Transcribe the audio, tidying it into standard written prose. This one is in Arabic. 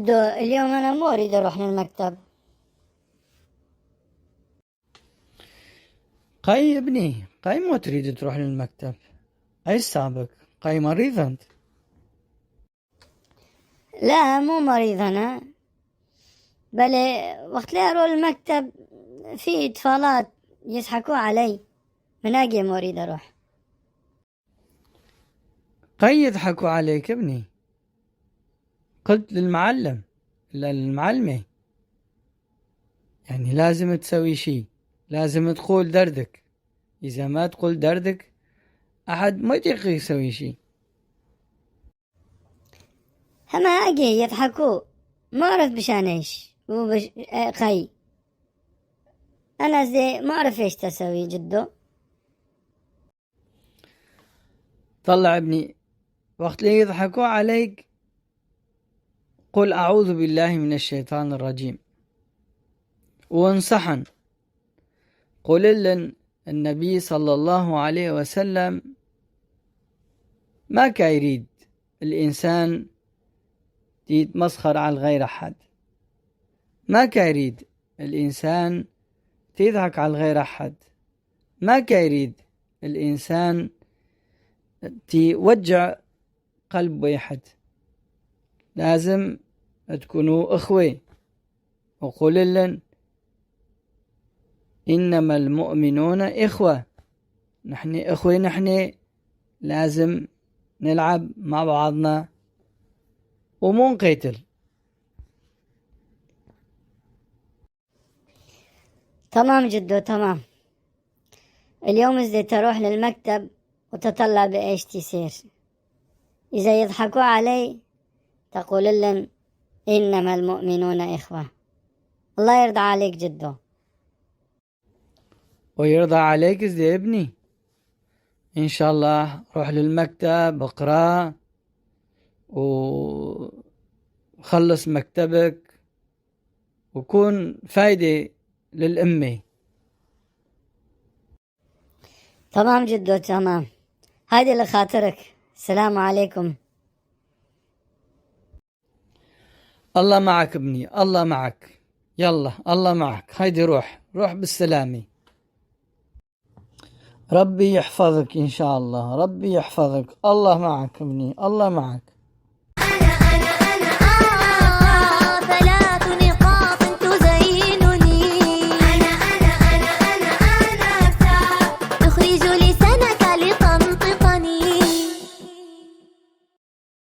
جدو اليوم أنا مو أريد أروح للمكتب. قاي يا ابني، قاي مو تريد تروح للمكتب؟ ايش سابق؟ قاي مريض انت؟ لا مو مريض أنا، بل وقت لا أروح المكتب في إطفالات يضحكوا علي، من أجي مو أريد أروح. قاي يضحكوا عليك يا ابني؟ قلت للمعلم، لا للمعلمة، يعني لازم تسوي شي، لازم تقول دردك. إذا ما تقول دردك أحد ما يطيق يسوي شي. هما أجي يضحكوا، ما أعرف بشان إيش خي، أنا زي ما أعرف إيش تسوي جدو. طلع ابني، وقت اللي يضحكوا عليك قل أعوذ بالله من الشيطان الرجيم، وانصحن قل لن النبي صلى الله عليه وسلم ما كان يريد الإنسان يتمسخر على غير أحد، ما كان يريد الإنسان تضحك على غير أحد، ما كان يريد الإنسان توجع قلب واحد. لازم تكونوا إخوة. وقل لن إنما المؤمنون إخوة، نحن إخوة، نحن لازم نلعب مع بعضنا ومو نقتل. تمام جدو تمام، اليوم إذا تروح للمكتب وتطلع بإيش تصير. إذا يضحكوا علي تقول لهم إنما المؤمنون إخوة. الله يرضى عليك جدو. ويرضى عليك يا ابني، إن شاء الله روح للمكتب، اقرأ وخلص مكتبك وكون فايدة للأمة. تمام جدو تمام، هذه لخاطرك. السلام عليكم. الله معك ابني، الله معك، يلا الله معك، هيدي روح بالسلامة. ربي يحفظك إن شاء الله، ربي يحفظك، الله معك ابني، الله معك.